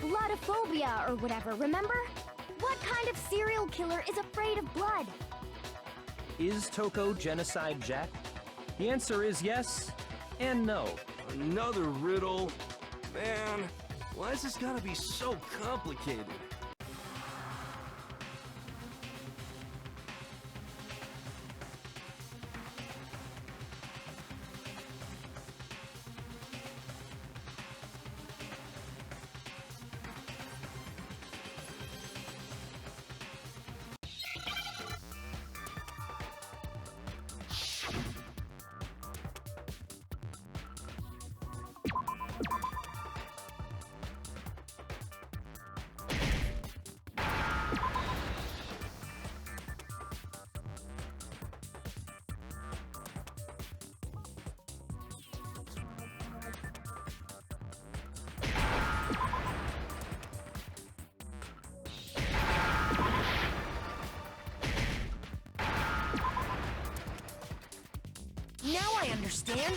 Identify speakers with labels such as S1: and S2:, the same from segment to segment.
S1: Bloodophobia or whatever, remember? What kind of serial killer is afraid of blood?
S2: Is Toko Genocide Jack? The answer is yes and no.
S3: Another riddle? Man, why's this gotta be so complicated?
S4: Now I understand!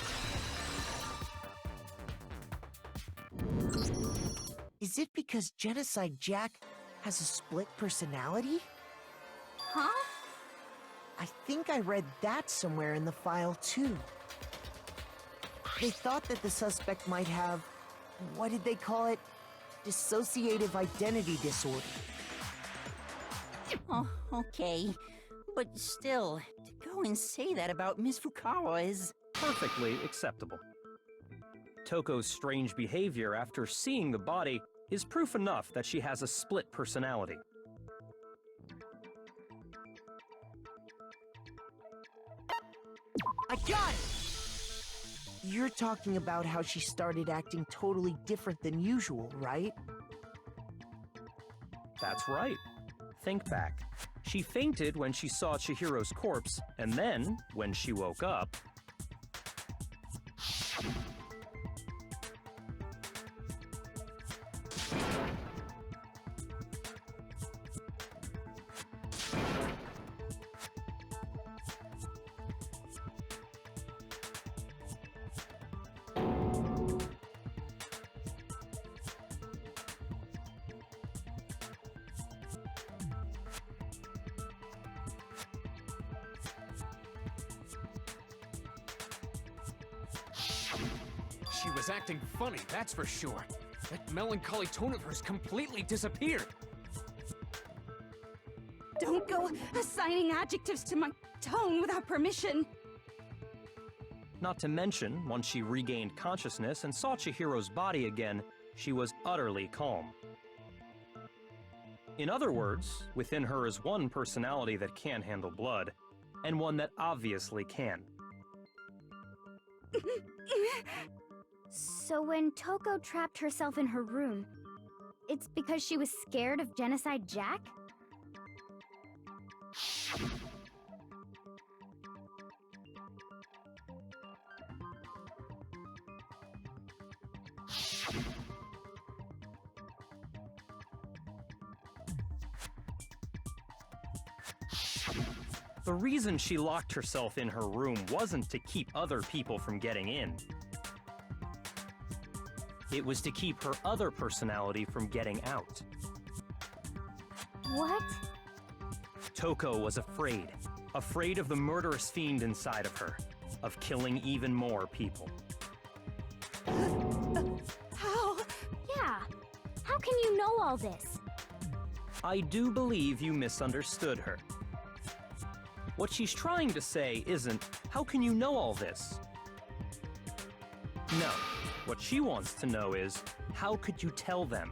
S4: Is it because Genocide Jack has a split personality?
S1: Huh?
S4: I think I read that somewhere in the file, too. They thought that the suspect might have, what did they call it? Dissociative Identity Disorder.
S5: Oh, okay. But still, to go and say that about Miss Fukawa is...
S2: Perfectly acceptable. Toko's strange behavior after seeing the body is proof enough that she has a split personality.
S4: I got it! You're talking about how she started acting totally different than usual, right?
S2: That's right. Think back. She fainted when she saw Chihiro's corpse, and then, when she woke up...
S6: She was acting funny, that's for sure. That melancholy tone of hers completely disappeared.
S7: Don't go assigning adjectives to my tone without permission.
S2: Not to mention, once she regained consciousness and saw Chihiro's body again, she was utterly calm. In other words, within her is one personality that can handle blood, and one that obviously can.
S1: So when Toko trapped herself in her room, it's because she was scared of Genocide Jack?
S2: The reason she locked herself in her room wasn't to keep other people from getting in. It was to keep her other personality from getting out.
S1: What?
S2: Toko was afraid. Afraid of the murderous fiend inside of her. Of killing even more people.
S7: How?
S1: Yeah. How can you know all this?
S2: I do believe you misunderstood her. What she's trying to say isn't, how can you know all this? No. What she wants to know is, how could you tell them?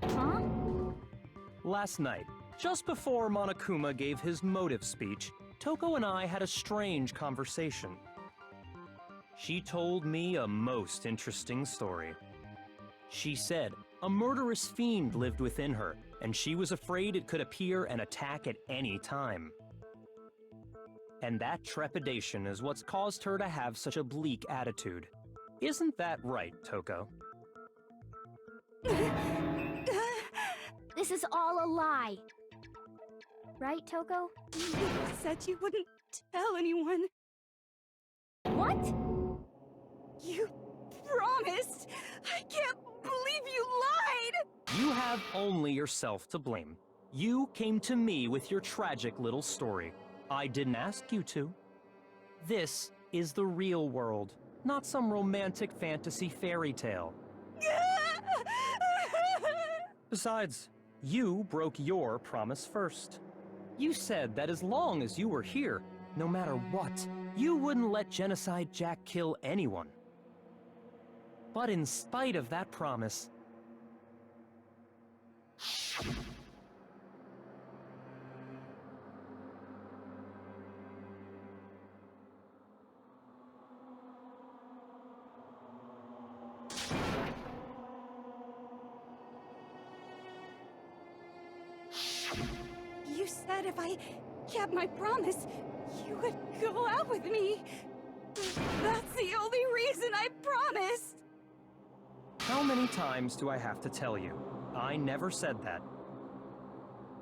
S1: Huh?
S2: Last night, just before Monokuma gave his motive speech, Toko and I had a strange conversation. She told me a most interesting story. She said a murderous fiend lived within her, and she was afraid it could appear and attack at any time. And that trepidation is what's caused her to have such a bleak attitude. Isn't that right, Toko?
S1: This is all a lie. Right, Toko?
S7: You said you wouldn't tell anyone.
S1: What?
S7: You promised! I can't believe you lied!
S2: You have only yourself to blame. You came to me with your tragic little story. I didn't ask you to. This is the real world, not some romantic fantasy fairy tale. Besides, you broke your promise first. You said that as long as you were here, no matter what, you wouldn't let Genocide Jack kill anyone. But in spite of that promise,
S7: You said if I kept my promise, you would go out with me. That's the only reason I promised.
S2: how many times do I have to tell you? I never said that.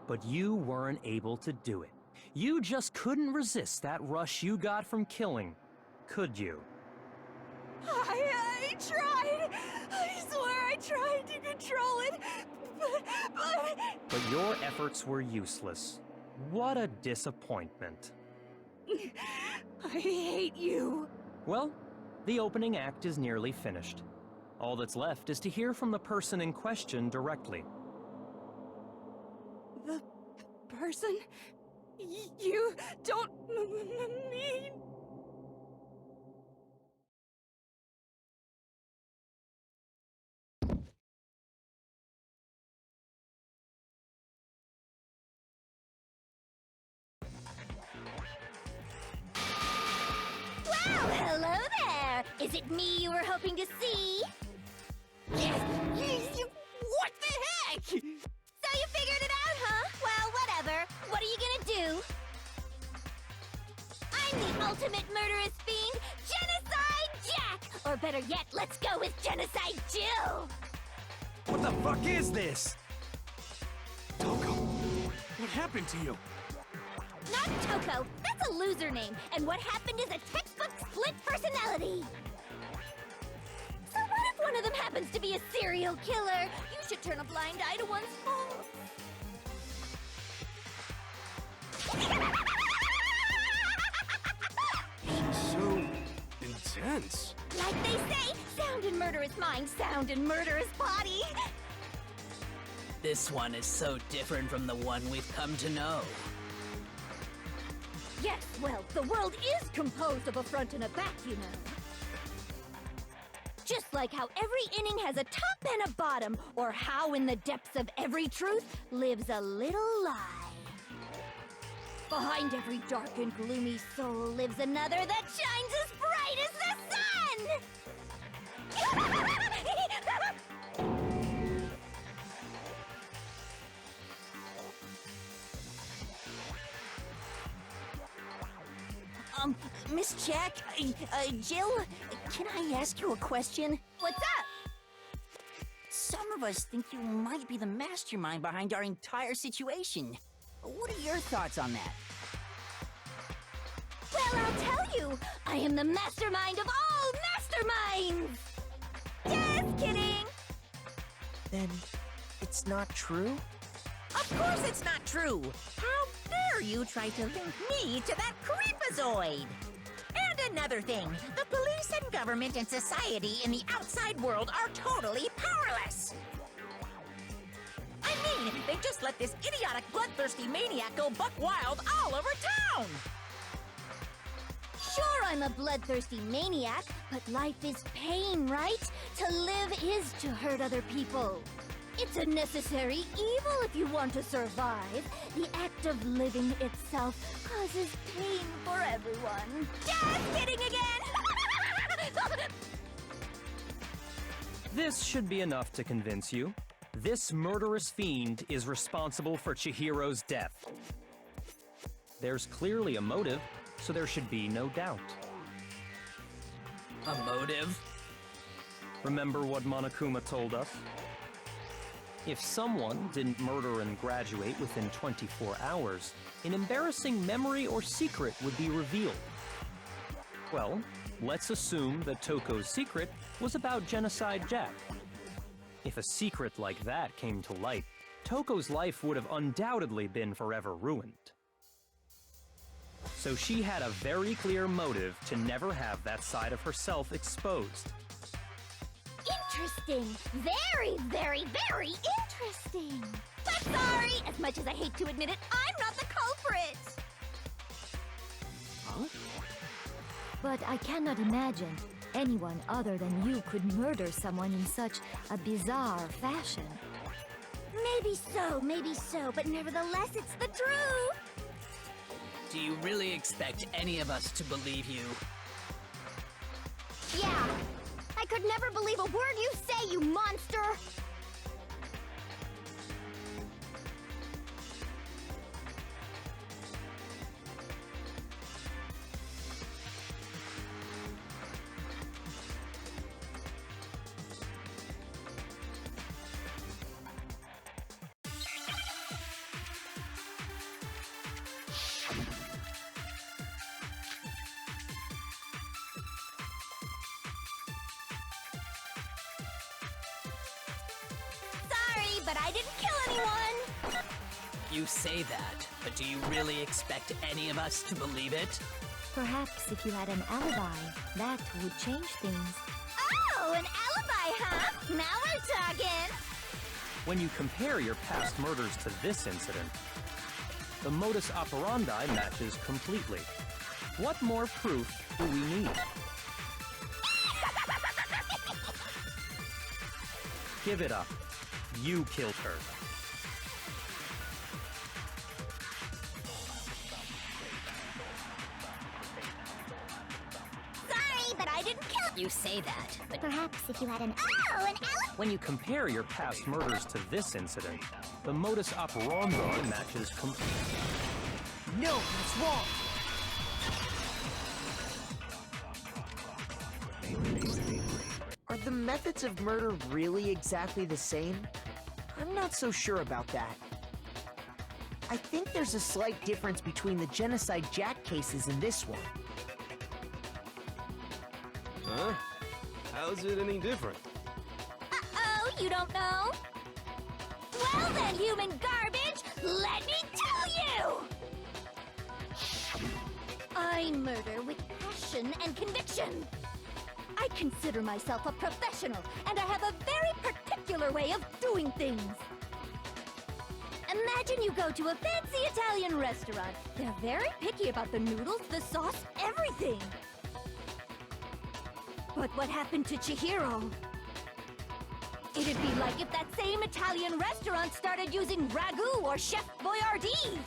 S2: But you weren't able to do it. You just couldn't resist that rush you got from killing, could you?
S7: I tried. I swear I tried to control it, but...
S2: But your efforts were useless. What a disappointment.
S7: I hate you.
S2: Well, the opening act is nearly finished. All that's left is to hear from the person in question directly.
S7: The person? You don't mean...
S1: Well, hello there! Is it me you were hoping to see?
S5: What the heck?
S1: So you figured it out, huh? Well, whatever. What are you gonna do? I'm the ultimate murderous fiend, Genocide Jack! Or better yet, let's go with Genocide Jill!
S3: What the fuck is this?
S6: Toko, what happened to you?
S1: Not Toko, that's a loser name, and what happened is a textbook split personality! So what if one of them happens to be a serial killer? You should turn a blind eye to one's faults.
S3: So intense.
S1: Like they say, sound in murderous mind, sound in murderous body.
S8: This one is so different from the one we've come to know.
S1: Yes, well, the world is composed of a front and a back, you know. Just like how every inning has a top and a bottom, or how in the depths of every truth lives a little lie. Behind every dark and gloomy soul lives another that shines as bright as the sun!
S5: Miss Jack, Jill, can I ask you a question?
S1: What's up?
S5: Some of us think you might be the mastermind behind our entire situation. What are your thoughts on that?
S1: Well, I'll tell you! I am the mastermind of all masterminds! Just kidding!
S4: Then it's not true?
S5: Of course it's not true! How dare you try to link me to that creepazoid? And another thing, the police and government and society in the outside world are totally powerless! I mean, they just let this idiotic, bloodthirsty maniac go buck wild all over town!
S1: Sure, I'm a bloodthirsty maniac, but life is pain, right? To live is to hurt other people. It's a necessary evil if you want to survive. The act of living itself causes pain for everyone. Just kidding again!
S2: This should be enough to convince you. This murderous fiend is responsible for Chihiro's death. There's clearly a motive, so there should be no doubt.
S8: A motive?
S2: Remember what Monokuma told us? If someone didn't murder and graduate within 24 hours, an embarrassing memory or secret would be revealed. Well, let's assume that Toko's secret was about Genocide Jack. If a secret like that came to light, Toko's life would have undoubtedly been forever ruined. So she had a very clear motive to never have that side of herself exposed.
S1: Interesting. Very, very, very interesting. But sorry, as much as I hate to admit it, I'm not the culprit.
S6: Huh?
S9: But I cannot imagine anyone other than you could murder someone in such a bizarre fashion.
S1: Maybe so, but nevertheless, it's the truth.
S8: Do you really expect any of us to believe you?
S1: Yeah, I could never believe a word you say, you monster. But I didn't kill anyone!
S8: You say that, but do you really expect any of us to believe it?
S9: Perhaps if you had an alibi, that would change things.
S1: Oh, an alibi, huh? Now we're talking!
S2: When you compare your past murders to this incident, the modus operandi matches completely. What more proof do we need? Give it up. You killed her.
S1: Sorry, but I didn't kill—
S5: You say that, but
S1: Perhaps if you had an— Oh, an alibi!
S2: When you compare your past murders to this incident, the modus operandi matches completely.
S4: No, that's wrong. Are the methods of murder really exactly the same? I'm not so sure about that. I think there's a slight difference between the Genocide Jack cases and this one.
S3: Huh? How's it any different?
S1: Uh-oh, you don't know? Well then, human garbage, let me tell you! I murder with passion and conviction. I consider myself a professional, and I have a very particular way of doing things. Imagine you go to a fancy Italian restaurant. They're very picky about the noodles, the sauce, everything. But what happened to Chihiro? It'd be like if that same Italian restaurant started using ragu or Chef Boyardee.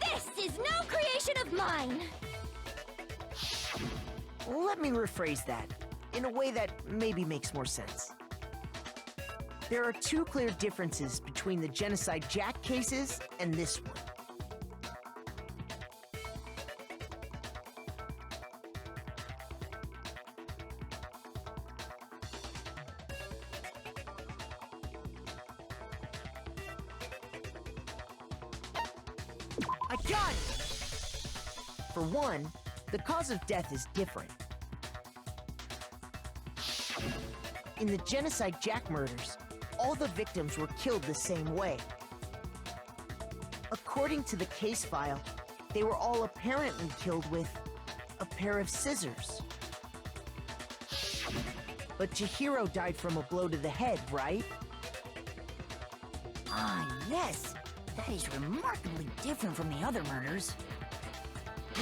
S1: This is no creation of mine.
S4: Let me rephrase that, in a way that maybe makes more sense. There are two clear differences between the Genocide Jack cases and this one. I got it! For one, the cause of death is different. In the Genocide Jack murders, all the victims were killed the same way. According to the case file, they were all apparently killed with a pair of scissors. But Chihiro died from a blow to the head, right?
S5: ah, yes. That is remarkably different from the other murders.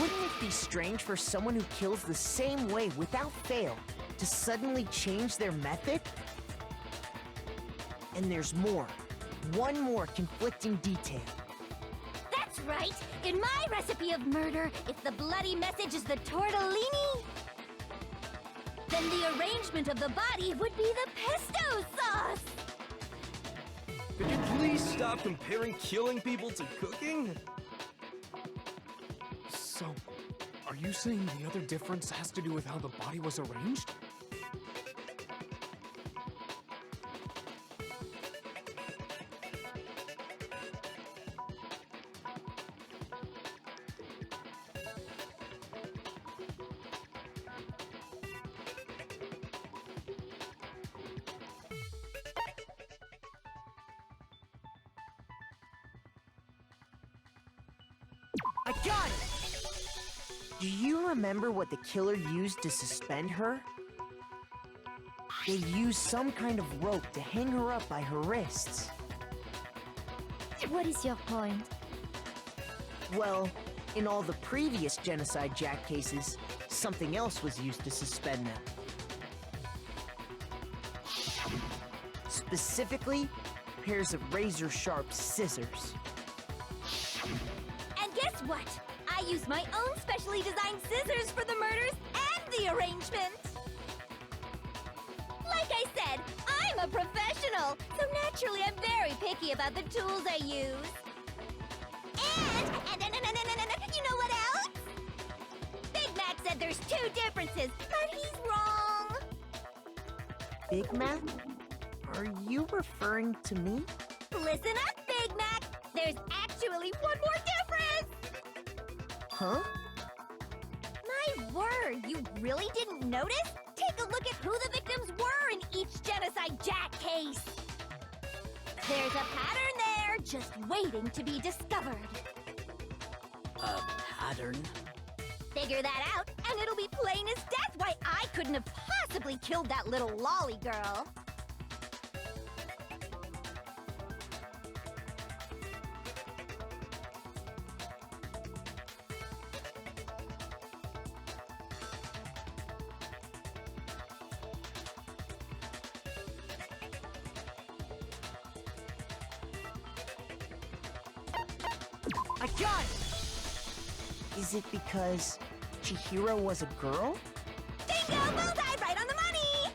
S4: Wouldn't it be strange for someone who kills the same way without fail to suddenly change their method? And there's more. One more conflicting detail.
S1: That's right! In my recipe of murder, if the bloody message is the tortellini, then the arrangement of the body would be the pesto sauce!
S3: Could you please stop comparing killing people to cooking?
S6: So, are you saying the other difference has to do with how the body was arranged?
S4: I got it! Do you remember what the killer used to suspend her? They used some kind of rope to hang her up by her wrists.
S9: What is your point?
S4: Well, in all the previous Genocide Jack cases, something else was used to suspend them. Specifically, pairs of razor-sharp scissors.
S1: And guess what? I used my own specially designed scissors for the murders and the arrangement. Like I said, I'm a professional, so naturally I'm very picky about the tools I use. And you know what else? Big Mac said there's 2 differences, but he's wrong.
S4: Big Mac? Are you referring to me?
S1: Listen up, Big Mac. There's actually one more difference.
S4: Huh?
S1: My word, you really didn't notice? Take a look at who the victims were in each Genocide Jack case. There's a pattern there, just waiting to be discovered.
S8: A pattern?
S1: Figure that out, and it'll be plain as death why I couldn't have possibly killed that little lolly girl.
S4: I got it! Is it because Chihiro was a girl?
S1: Bingo! Bullseye! Right on the money!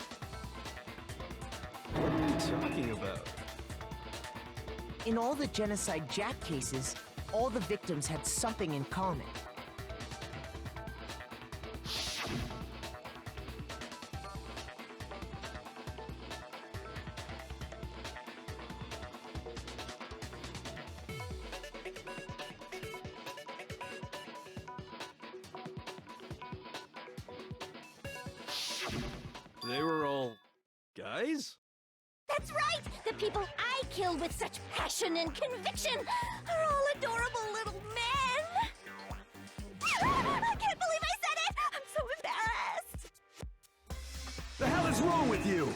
S3: What are you talking about?
S4: In all the Genocide Jack cases, all the victims had something in common.
S3: They were all guys?
S1: That's right! The people I killed with such passion and conviction are all adorable little men! I can't believe I said it! I'm so embarrassed!
S3: The hell is wrong with you?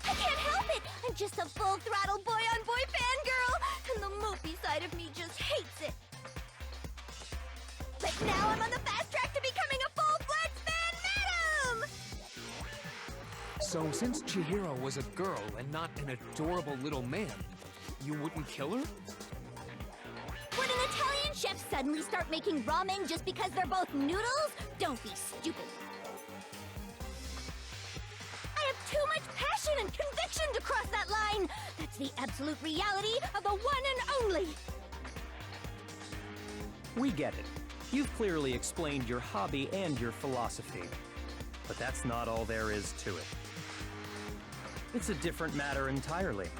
S1: I can't help it! I'm just a full-throttle boy-on-boy fangirl, and the mopey side of me just hates it. But now I'm on the fast track to becoming a full-fledged fan madam!
S6: So since Chihiro was a girl and not an adorable little man, you wouldn't kill her?
S1: Would an Italian chef suddenly start making ramen just because they're both noodles? Don't be stupid. I have too much passion and conviction to cross that line. That's the absolute reality of the one and only.
S2: We get it. You've clearly explained your hobby and your philosophy. But that's not all there is to it. It's a different matter entirely,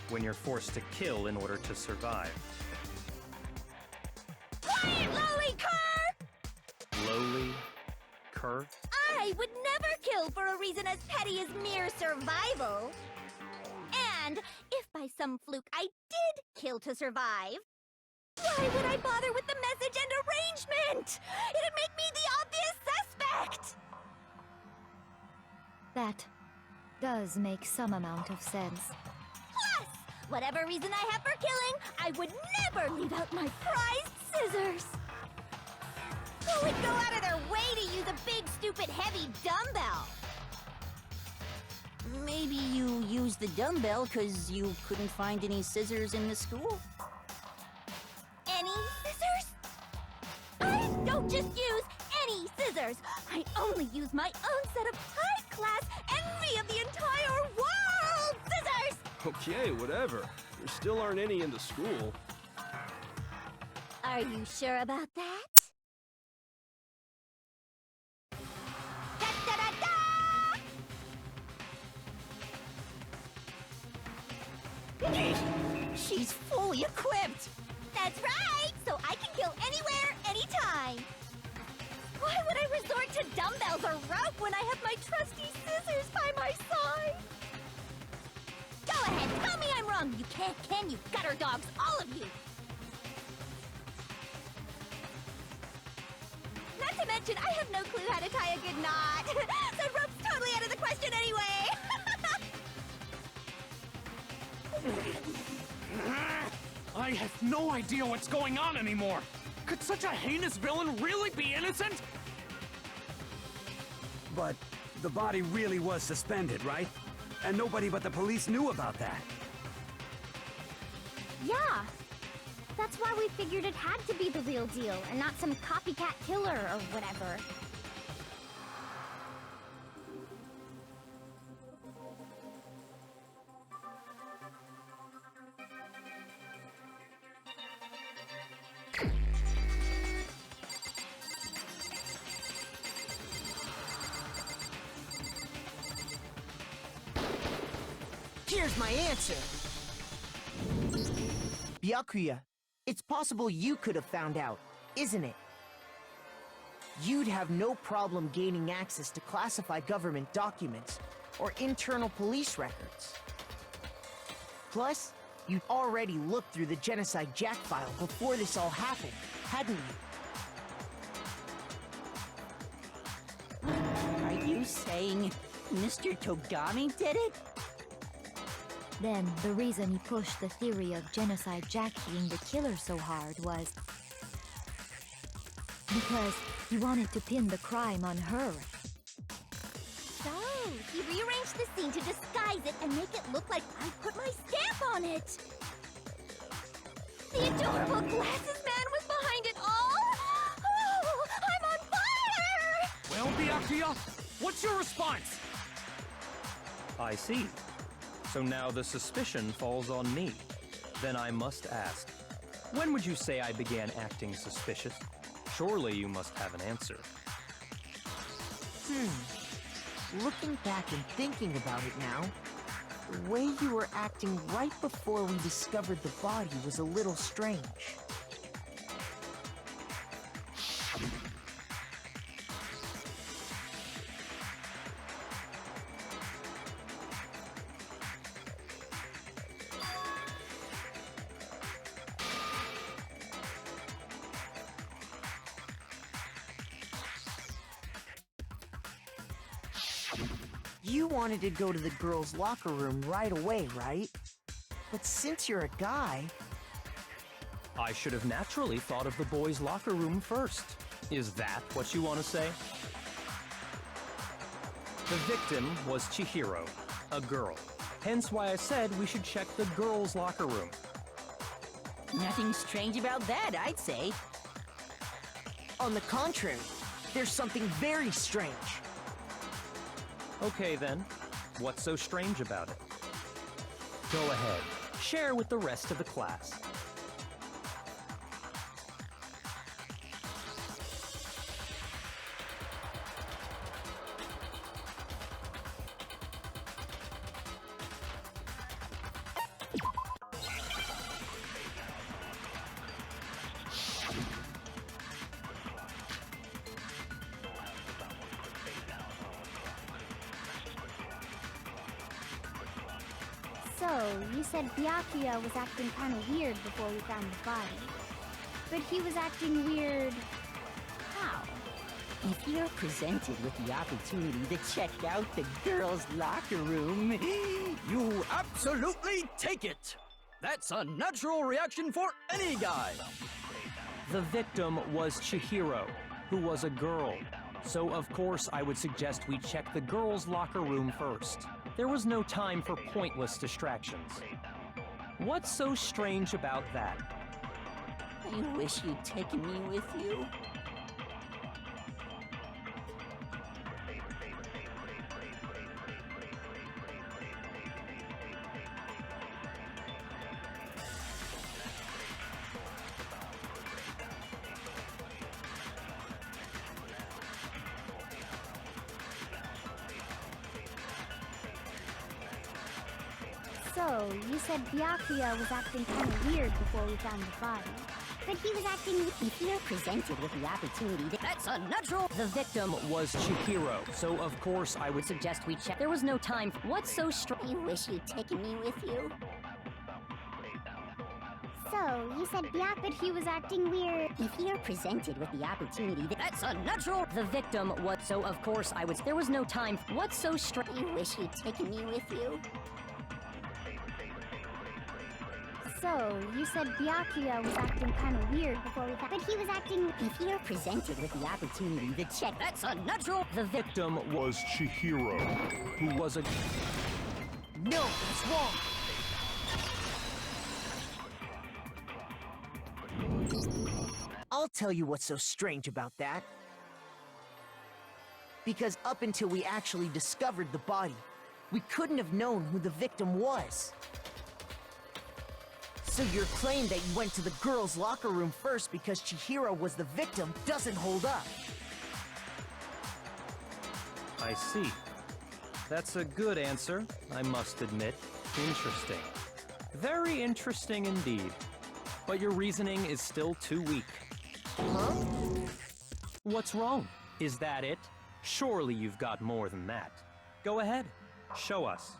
S2: when you're forced to kill in order to survive.
S1: Quiet, lowly cur!
S2: Lowly? Cur?
S1: I would never kill for a reason as petty as mere survival. And if by some fluke I did kill to survive, why would I bother with the message and arrangement? It'd make me the obvious suspect!
S9: That does make some amount of sense.
S1: Plus, whatever reason I have for killing, I would never leave out my prized scissors. Who would go out of their way to use a big, stupid, heavy dumbbell?
S10: Maybe you used the dumbbell because you couldn't find any scissors in the school?
S1: Any scissors? I don't just use any scissors. I only use my own set of high-class envy of the entire world scissors!
S3: Okay, whatever. There still aren't any in the school.
S1: Are you sure about that?
S10: She's fully equipped!
S1: That's right! So I can kill anywhere, anytime! Why would I resort to dumbbells or rope when I have my trusty scissors by my side? Go ahead, tell me I'm wrong! You can't, can you, gutter dogs, all of you! to mention, I have no clue how to tie a good knot. So rope's totally out of the question anyway.
S6: I have no idea what's going on anymore. Could such a heinous villain really be innocent?
S11: But the body really was suspended, right? And nobody but the police knew about that.
S12: Yeah. That's why we figured it had to be the real deal, and not some copycat killer or whatever.
S4: Here's my answer! Byakuya, it's possible you could have found out, isn't it? You'd have no problem gaining access to classified government documents or internal police records. Plus, you'd already looked through the Genocide Jack file before this all happened, hadn't you?
S10: Are you saying Mr. Togami did it?
S9: Then, the reason he pushed the theory of Genocide Jack being the killer so hard was because he wanted to pin the crime on her.
S1: So, he rearranged the scene to disguise it and make it look like I put my stamp on it. The adorable glasses man was behind it all? Oh, I'm on fire!
S6: Well, Byakuya, what's your response?
S2: I see. So now the suspicion falls on me. Then I must ask, when would you say I began acting suspicious? Surely you must have an answer.
S4: Looking back and thinking about it now, the way you were acting right before we discovered the body was a little strange. You wanted to go to the girls' locker room right away, right? But since you're a guy...
S2: I should have naturally thought of the boys' locker room first. Is that what you want to say? The victim was Chihiro, a girl. Hence why I said we should check the girls' locker room.
S10: Nothing strange about that, I'd say.
S4: On the contrary, there's something very strange.
S2: Okay then, what's so strange about it? Go ahead, share with the rest of the class.
S12: So, you said Byakuya was acting kind of weird before we found the body. But he was acting weird... how?
S10: If you're presented with the opportunity to check out the girls' locker room,
S8: You absolutely take it! That's a natural reaction for any guy!
S2: The victim was Chihiro, who was a girl. So of course I would suggest we check the girls' locker room first. There was no time for pointless distractions. What's so strange about that?
S10: I wish you'd taken me with you.
S12: So, you said Byakuya was acting kind of weird before we found the body. But he was acting...
S10: If you're presented with the opportunity to...
S8: That's a natural...
S2: The victim was Chihiro, so of course I would suggest we check. There was no time for... What's so strange?
S10: I wish you'd taken me with you.
S12: So, So, you said Byakuya, but he was acting weird.
S10: If you're presented with the opportunity
S13: That's unnatural! The victim was, so of course I was. There was no time. What's so strange?
S10: You wish you'd taken me with you?
S12: So, you said Byakuya was acting kind of weird before we got... But he was acting...
S10: If you're presented with the opportunity to check...
S13: That's unnatural!
S2: The victim was Chihiro, who was a...
S4: No, that's wrong! I'll tell you what's so strange about that. Because up until we actually discovered the body, we couldn't have known who the victim was. So your claim that you went to the girls' locker room first because Chihiro was the victim doesn't hold up.
S2: I see. That's a good answer, I must admit. Interesting. Very interesting indeed. But your reasoning is still too weak.
S4: Huh?
S2: What's wrong? Is that it? Surely you've got more than that. Go ahead. Show us.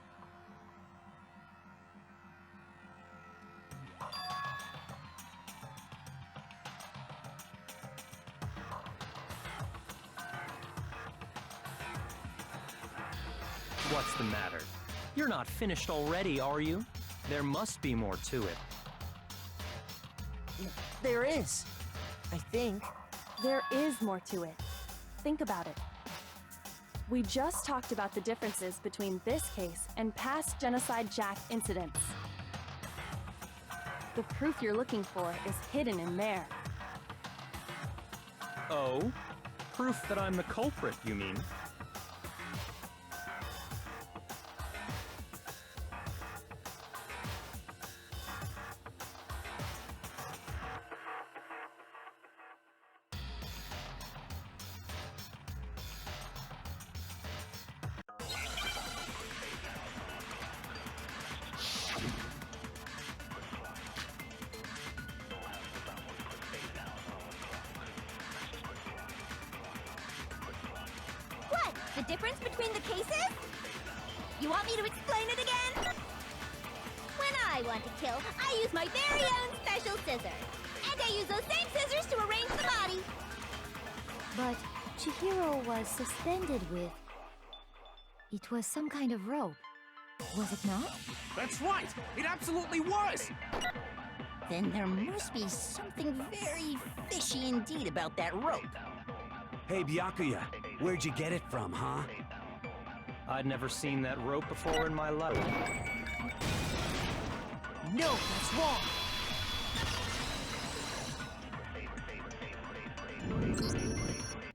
S2: What's the matter? You're not finished already, are you? There must be more to it.
S4: There is. I think.
S14: There is more to it. Think about it. We just talked about the differences between this case and past Genocide Jack incidents. The proof you're looking for is hidden in there.
S2: Oh? Proof that I'm the culprit, you mean?
S1: What? The difference between the cases? You want me to explain it again? When I want to kill, I use my very own special scissors. And I use those same scissors to arrange the body.
S9: But Chihiro was suspended with... It was some kind of rope. Was it not?
S6: That's right! It absolutely was!
S10: Then there must be something very fishy indeed about that rope.
S11: Hey, Byakuya, where'd you get it from, huh?
S2: I'd never seen that rope before in my life.
S4: No, that's wrong!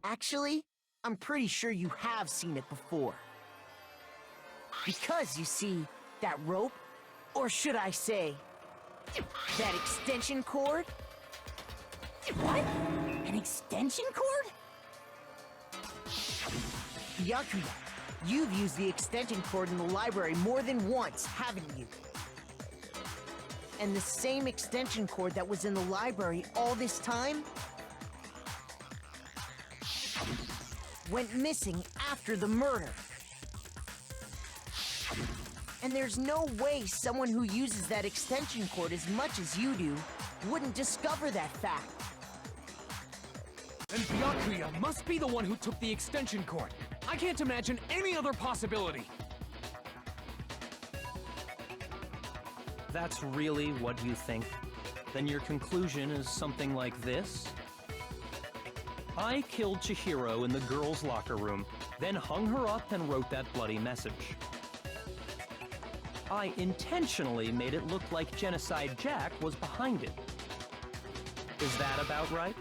S4: Actually, I'm pretty sure you have seen it before. Because, you see, that rope, or should I say, that extension cord?
S10: What? An extension cord?
S4: Byakuya, you've used the extension cord in the library more than once, haven't you? And the same extension cord that was in the library all this time went missing after the murder. And there's no way someone who uses that extension cord as much as you do wouldn't discover that fact.
S6: Then Byakuya must be the one who took the extension cord. I can't imagine any other possibility.
S2: That's really what you think? Then your conclusion is something like this? I killed Chihiro in the girls' locker room, then hung her up and wrote that bloody message. I intentionally made it look like Genocide Jack was behind it. Is that about right?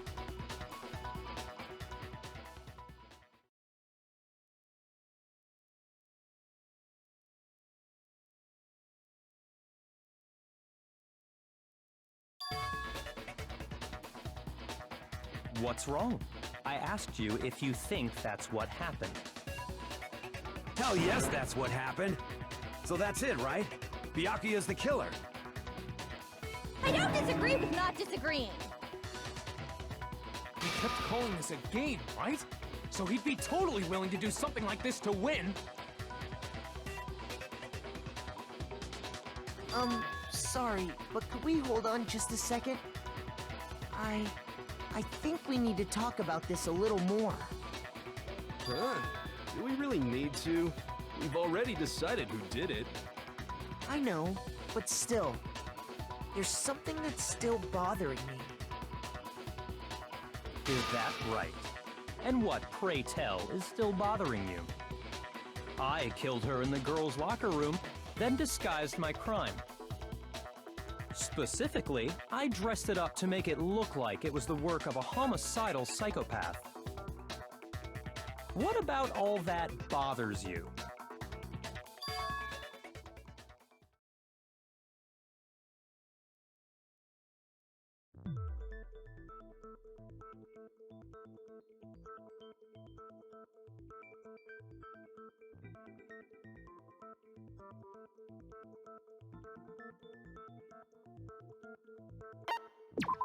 S2: What's wrong? I asked you if you think that's what happened.
S11: Hell yes, that's what happened. So that's it, right? Byakuya's the killer.
S1: I don't disagree with not disagreeing.
S6: He kept calling this a game, right? So he'd be totally willing to do something like this to win.
S4: sorry, but could we hold on just a second? I think we need to talk about this a little more.
S3: Huh? Do we really need to? We've already decided who did it.
S4: I know, but still, there's something that's still bothering me.
S2: Is that right? And what, pray tell, is still bothering you? I killed her in the girls' locker room, then disguised my crime. Specifically, I dressed it up to make it look like it was the work of a homicidal psychopath. What about all that bothers you?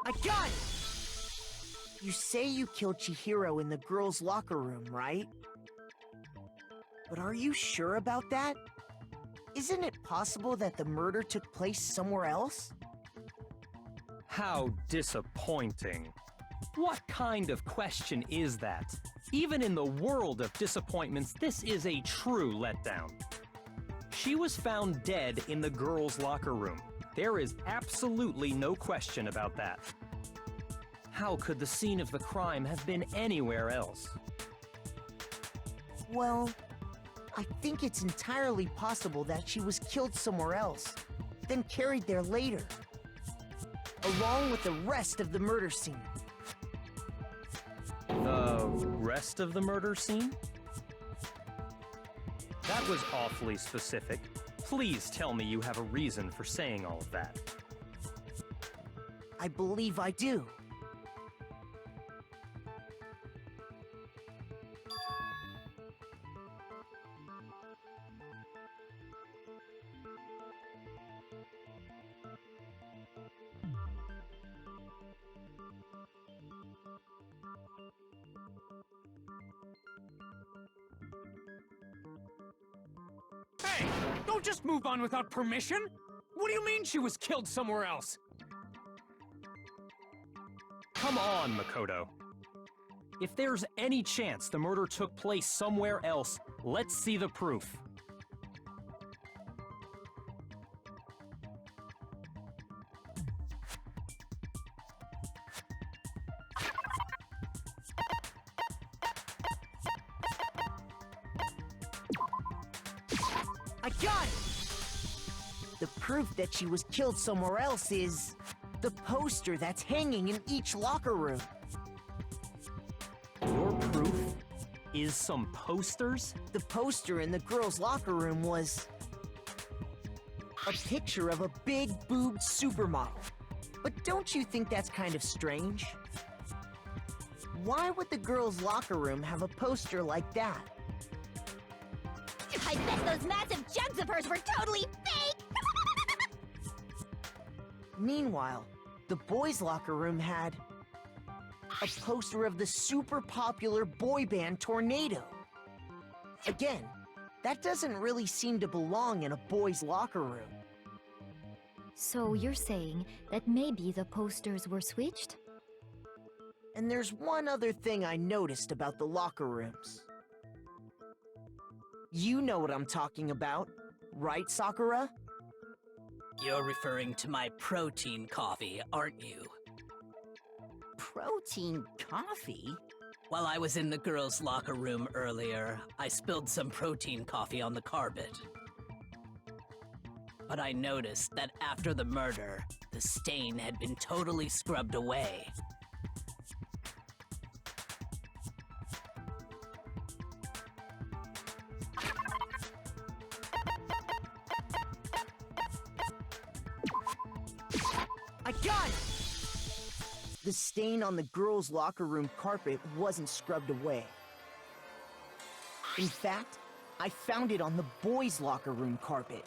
S4: I got it! You say you killed Chihiro in the girls' locker room, right? But are you sure about that? Isn't it possible that the murder took place somewhere else?
S2: How disappointing. What kind of question is that? Even in the world of disappointments, this is a true letdown. She was found dead in the girls' locker room. There is absolutely no question about that. How could the scene of the crime have been anywhere else?
S4: Well, I think it's entirely possible that she was killed somewhere else, then carried there later, along with the rest of the murder scene.
S2: The rest of the murder scene? That was awfully specific. Please tell me you have a reason for saying all of that.
S4: I believe I do.
S6: Hey! Don't just move on without permission! What do you mean she was killed somewhere else?
S2: Come on, Makoto. If there's any chance the murder took place somewhere else, let's see the proof.
S4: I got it! The proof that she was killed somewhere else is the poster that's hanging in each locker room.
S2: Your proof is some posters?
S4: The poster in the girls' locker room was a picture of a big-boobed supermodel. But don't you think that's kind of strange? Why would the girls' locker room have a poster like that?
S1: I bet those massive jugs of hers were totally fake!
S4: Meanwhile, the boys' locker room had a poster of the super popular boy band Tornado. Again, that doesn't really seem to belong in a boys' locker room.
S9: So you're saying that maybe the posters were switched?
S4: And there's one other thing I noticed about the locker rooms. You know what I'm talking about, right, Sakura?
S15: You're referring to my protein coffee, aren't you?
S10: Protein coffee?
S15: While I was in the girls' locker room earlier, I spilled some protein coffee on the carpet. But I noticed that after the murder, the stain had been totally scrubbed away.
S4: I got it! The stain on the girls' locker room carpet wasn't scrubbed away. In fact, I found it on the boys' locker room carpet.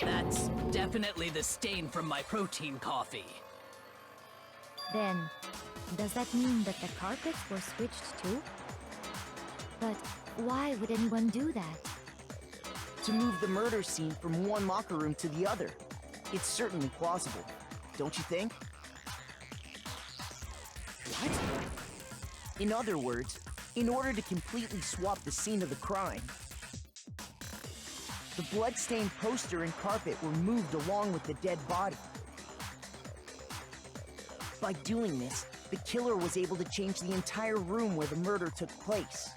S15: That's definitely the stain from my protein coffee.
S9: Then, does that mean that the carpets were switched too? But why would anyone do that?
S4: To move the murder scene from one locker room to the other. It's certainly plausible, don't you think?
S8: What?
S4: In other words, in order to completely swap the scene of the crime, the blood-stained poster and carpet were moved along with the dead body. By doing this, the killer was able to change the entire room where the murder took place.